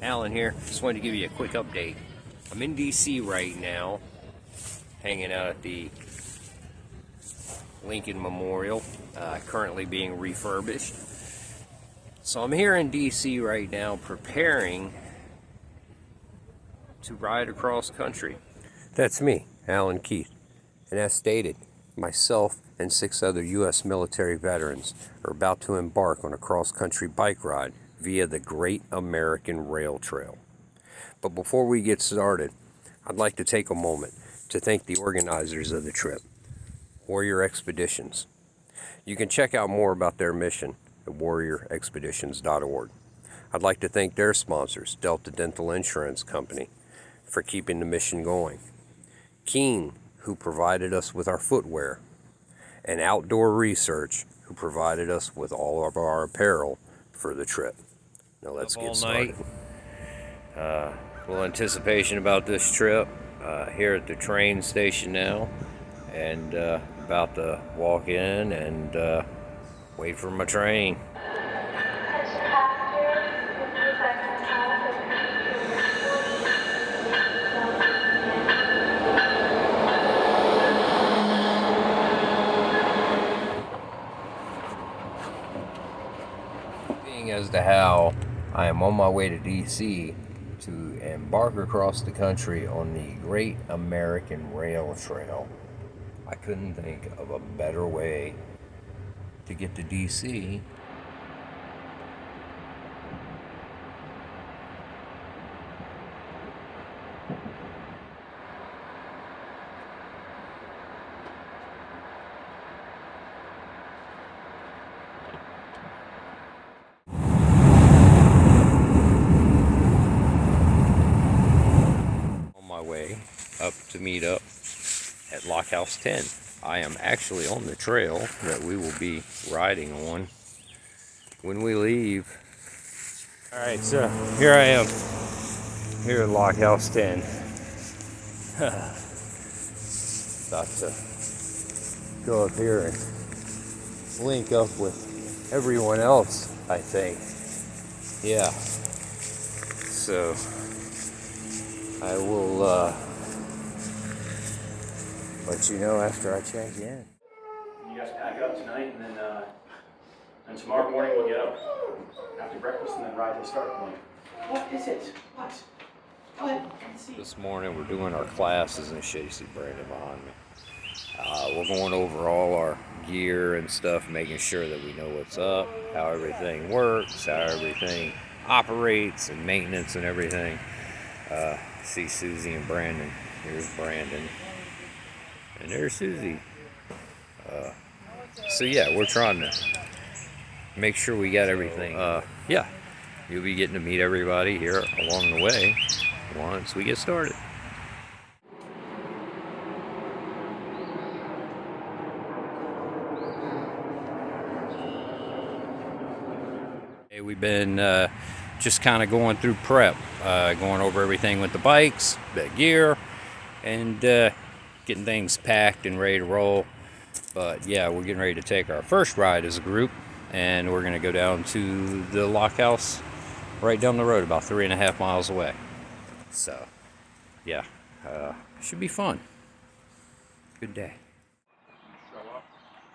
Alan here. Just wanted to give you a quick update. I'm in DC right now, hanging out at the Lincoln Memorial, currently being refurbished. So I'm here in DC right now preparing to ride across country. That's me, Alan Keith. And as stated, myself and 6 other U.S. military veterans are about to embark on a cross-country bike ride via the Great American Rail Trail. But before we get started, I'd like to take a moment to thank the organizers of the trip, Warrior Expeditions. You can check out more about their mission at warriorexpeditions.org. I'd like to thank their sponsors, Delta Dental Insurance Company, for keeping the mission going, Keen, who provided us with our footwear, and Outdoor Research, who provided us with all of our apparel for the trip. Now let's get started. A little anticipation about this trip. Here at the train station now, and about to walk in and wait for my train. Being as to how I am on my way to DC to embark across the country on the Great American Rail Trail, I couldn't think of a better way to get to DC up to meet up at Lock House 10. I am actually on the trail that we will be riding on when we leave. Alright, so here I am, here at Lock House 10. About to go up here and link up with everyone else, I think. Yeah. So I will let you know after I check in. You guys pack up tonight, and tomorrow morning we'll get up after breakfast and then ride to the start point. What is it? What? Let's see. This morning we're doing our classes and shit. You see Brandon behind me. We're going over all our gear and stuff, making sure that we know what's up, how everything works, how everything operates, and maintenance and everything. See Susie and Brandon. Here's Brandon. And there's Susie. So yeah, we're trying to make sure we got everything. Yeah, you'll be getting to meet everybody here along the way once we get started. Hey, we've been just kind of going through prep, going over everything with the bikes, the gear, and getting things packed and ready to roll. But yeah, we're getting ready to take our first ride as a group, and we're going to go down to the Lock House right down the road, about 3.5 miles away. So yeah, should be fun. Good day. Show up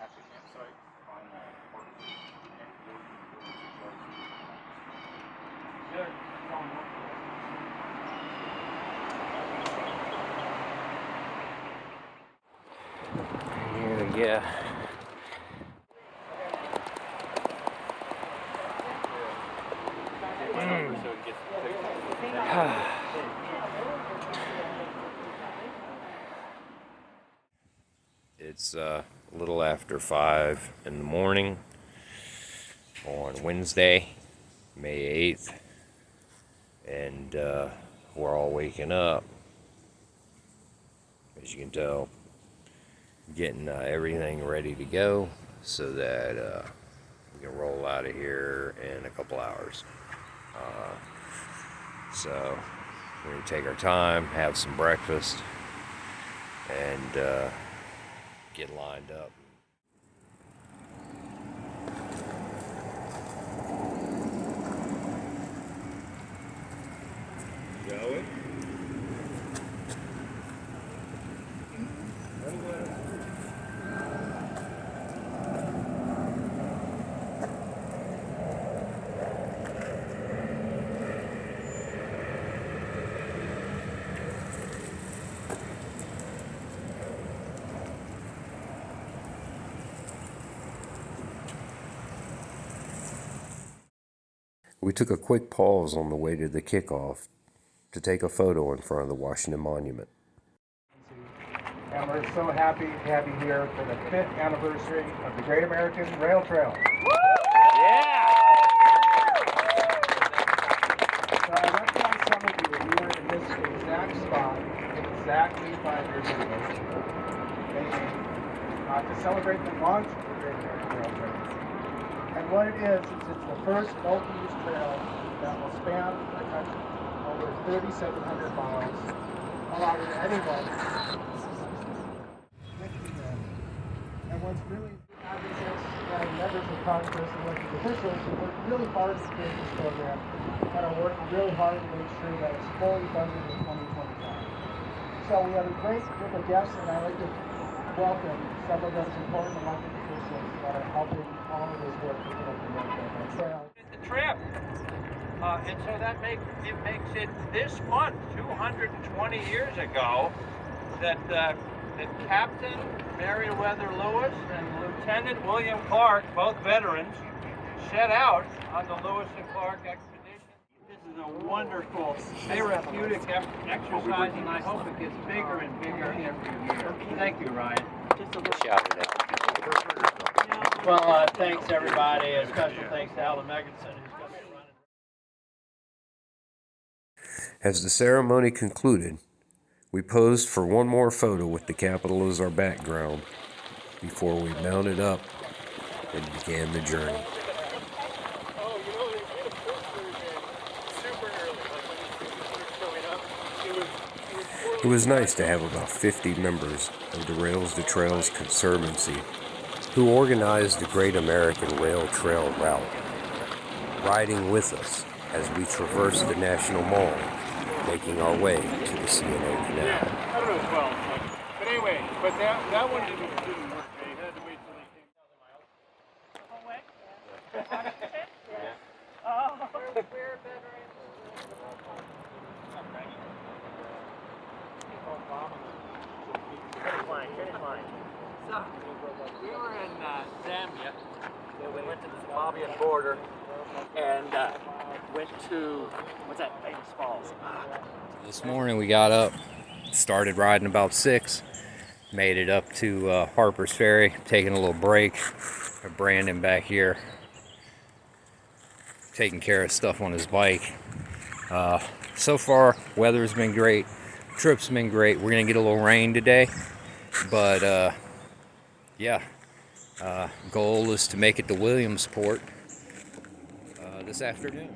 at the campsite, find that parking Yeah. It's a little after 5 in the morning on Wednesday, May 8th, and we're all waking up, as you can tell, getting everything ready to go so that we can roll out of here in a couple hours. So we're going to take our time, have some breakfast, and get lined up. Shall we? We took a quick pause on the way to the kickoff to take a photo in front of the Washington Monument. And we're so happy to have you here for the 5th anniversary of the Great American Rail Trail. Yeah! So I recognize some of you were in this exact spot exactly 5 years ago, to celebrate the launch of the Great American Rail Trail. And what it is it's the first multi-use trail that will span the country over 3,700 miles, allowing anyone. And what's really advocates and members of Congress and elected officials who work really hard to create this program and are working really hard to make sure that it's fully funded in 2025. So we have a great group of guests, and I'd like to welcome some of those important elected officials that are helping all of this work to get up the trail. The trip, and so that makes it this month, 220 years ago, that Captain Meriwether Lewis and Lieutenant William Clark, both veterans, set out on the Lewis and Clark expedition. This is a wonderful therapeutic exercise, and I hope it gets bigger and bigger every year. Thank you, Ryan. Shout it out. Well, thanks everybody. A special thanks to Alan Megginson, who's going to be running. As the ceremony concluded, we posed for one more photo with the Capitol as our background before we mounted up and began the journey. It was nice to have about 50 members of the Rails to Trails Conservancy who organized the Great American Rail Trail route, riding with us as we traversed the National Mall, making our way to the C&O Canal. I don't know as well. But anyway, that one didn't work. They had to wait till they came. We're veterans. Finish line. So, we were in Zambia. We went to the Zimbabwean border and went to, what's that famous falls? This morning we got up, started riding about 6, made it up to Harper's Ferry, taking a little break. Brandon back here taking care of stuff on his bike. So far, weather's been great, trip's been great. We're gonna get a little rain today, but yeah, goal is to make it to Williamsport this afternoon.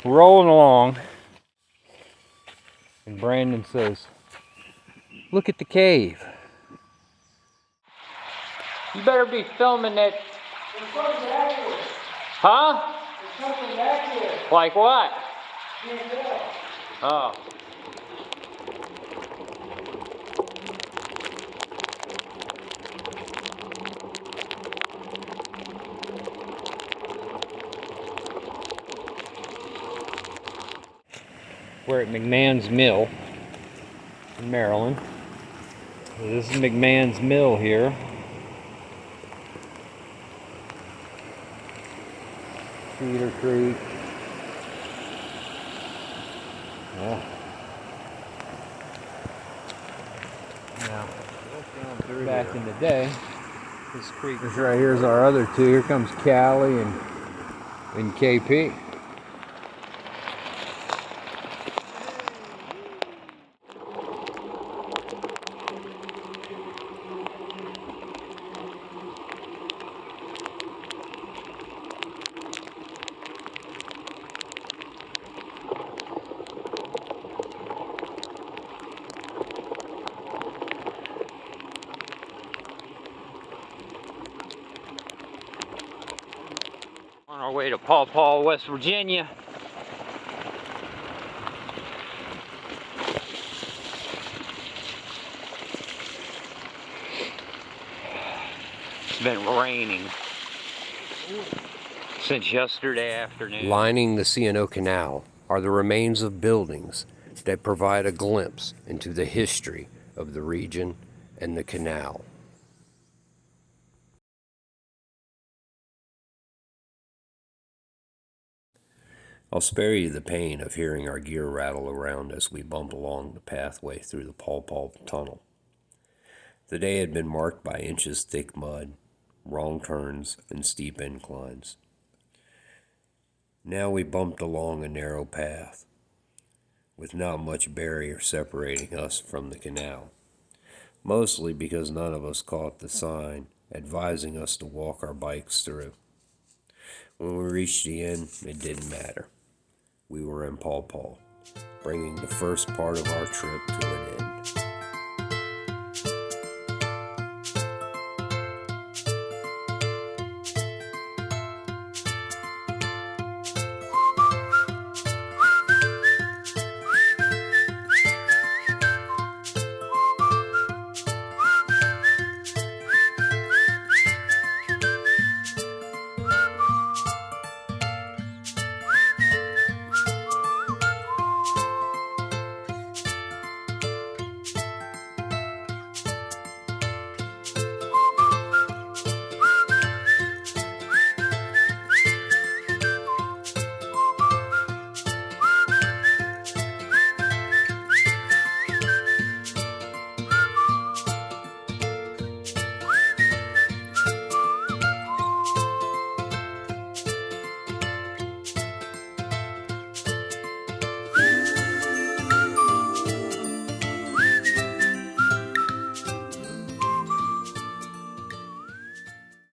Rolling along, and Brandon says, "Look at the cave." You better be filming it. There's something back here. Huh? There's something back here. Like what? Can't tell. Oh. We're at McMahon's Mill in Maryland. This is McMahon's Mill here. Cedar Creek. Yeah. Now, back in the day, this creek is right here's our other two. Here comes Callie and KP. way to Paw Paw, West Virginia. It's been raining since yesterday afternoon. Lining the C&O Canal are the remains of buildings that provide a glimpse into the history of the region and the canal. I'll spare you the pain of hearing our gear rattle around as we bump along the pathway through the Paw Paw tunnel. The day had been marked by inches thick mud, wrong turns, and steep inclines. Now we bumped along a narrow path, with not much barrier separating us from the canal, mostly because none of us caught the sign advising us to walk our bikes through. When we reached the end, it didn't matter. We were in Paw Paw, bringing the first part of our trip to an end.